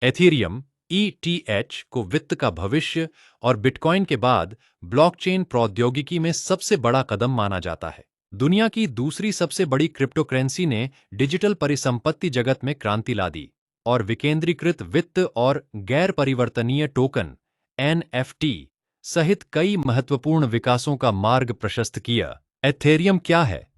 Ethereum ETH को वित्त का भविष्य और बिटकॉइन के बाद ब्लॉकचेन प्रौद्योगिकी में सबसे बड़ा कदम माना जाता है। दुनिया की दूसरी सबसे बड़ी क्रिप्टोकरेंसी ने डिजिटल परिसंपत्ति जगत में क्रांति ला दी और विकेंद्रीकृत वित्त और गैर परिवर्तनीय टोकन NFT सहित कई महत्वपूर्ण विकासों का मार्ग प्रशस्त किया। एथेरियम क्या है?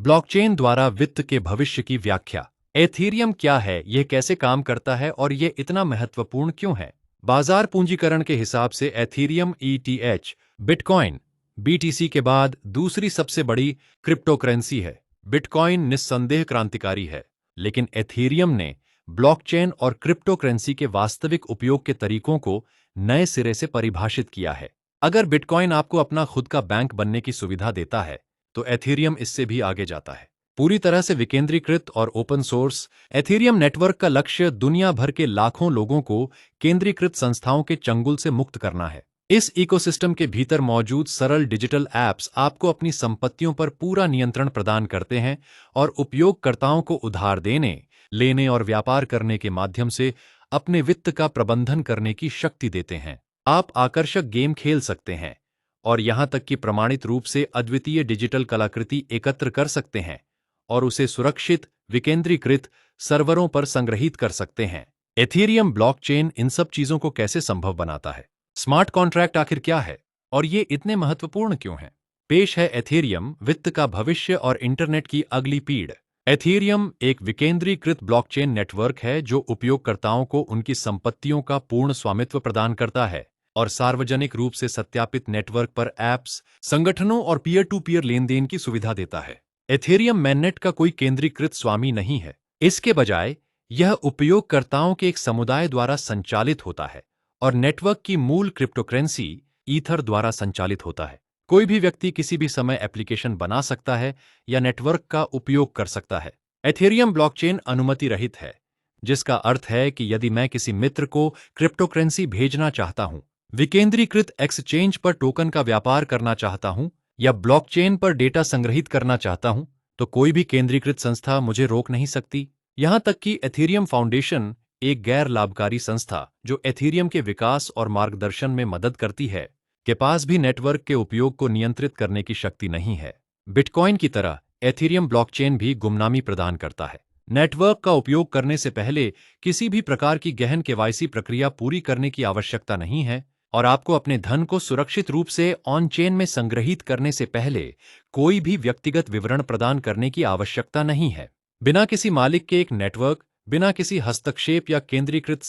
ब्लॉकचेन द्वारा वित्त के भविष्य की व्याख्या। एथीरियम क्या है, यह कैसे काम करता है और यह इतना महत्वपूर्ण क्यों है? बाजार पूंजीकरण के हिसाब से एथीरियम ETH बिटकॉइन BTC के बाद दूसरी सबसे बड़ी क्रिप्टोकरेंसी है। बिटकॉइन निस्संदेह क्रांतिकारी है, लेकिन एथीरियम ने ब्लॉकचेन और क्रिप्टोकरेंसी के वास्तविक उपयोग के तरीकों को नए सिरे से परिभाषित किया है। अगर बिटकॉइन आपको अपना खुद का बैंक बनने की सुविधा देता है, तो एथीरियम इससे भी आगे जाता है। पूरी तरह से विकेंद्रीकृत और ओपन सोर्स, एथीरियम नेटवर्क का लक्ष्य दुनिया भर के लाखों लोगों को केंद्रीकृत संस्थाओं के चंगुल से मुक्त करना है। इस इकोसिस्टम के भीतर मौजूद सरल डिजिटल ऐप्स आपको अपनी संपत्तियों पर पूरा नियंत्रण प्रदान करते हैं और उपयोगकर्ताओं को उधार देने, लेने और व्यापार करने के माध्यम से अपने वित्त का प्रबंधन करने की शक्ति देते हैं। आप आकर्षक गेम खेल सकते हैं और यहां तक कि प्रमाणित रूप से अद्वितीय डिजिटल कलाकृति एकत्र कर सकते हैं और उसे सुरक्षित, विकेंद्रीकृत सर्वरों पर संग्रहीत कर सकते हैं। एथीरियम ब्लॉकचेन इन सब चीजों को कैसे संभव बनाता है? स्मार्ट कॉन्ट्रैक्ट आखिर क्या है और ये इतने महत्वपूर्ण क्यों हैं? पेश है एथीरियम, वित्त का भविष्य और इंटरनेट की अगली पीढ़। एथीरियम एक विकेंद्रीकृत ब्लॉकचेन नेटवर्क है जो उपयोगकर्ताओं को उनकी संपत्तियों का पूर्ण स्वामित्व प्रदान करता है और सार्वजनिक रूप से सत्यापित नेटवर्क पर ऐप्स, संगठनों और पीयर टू पीयर लेनदेन की सुविधा देता है। एथेरियम mainnet का कोई केंद्रीकृत स्वामी नहीं है। इसके बजाय यह उपयोगकर्ताओं के एक समुदाय द्वारा संचालित होता है और नेटवर्क की मूल क्रिप्टोकरेंसी ईथर द्वारा संचालित होता है। कोई भी व्यक्ति किसी भी समय एप्लीकेशन बना सकता है या नेटवर्क का उपयोग कर सकता है। एथेरियम ब्लॉकचेन अनुमति रहित है, जिसका अर्थ है कि यदि मैं किसी मित्र को क्रिप्टोकरेंसी भेजना चाहता हूं, विकेंद्रीकृत एक्सचेंज पर टोकन का व्यापार करना चाहता हूं या ब्लॉकचेन पर डेटा संग्रहित करना चाहता हूं, तो कोई भी केंद्रीकृत संस्था मुझे रोक नहीं सकती। यहां तक कि एथीरियम फाउंडेशन, एक गैर लाभकारी संस्था जो एथीरियम के विकास और मार्गदर्शन में मदद करती है, के पास भी नेटवर्क के उपयोग को नियंत्रित करने की शक्ति नहीं है। बिटकॉइन की तरह एथीरियम ब्लॉकचेन भी गुमनामी प्रदान करता है। नेटवर्क का उपयोग करने से पहले किसी भी प्रकार की गहन KYC प्रक्रिया पूरी करने की आवश्यकता नहीं है और आपको अपने धन को सुरक्षित रूप से ऑन चेन में संग्रहीत करने से पहले कोई भी व्यक्तिगत विवरण प्रदान करने की आवश्यकता नहीं है। बिना किसी मालिक के एक नेटवर्क, बिना किसी हस्तक्षेप या केंद्रीकृत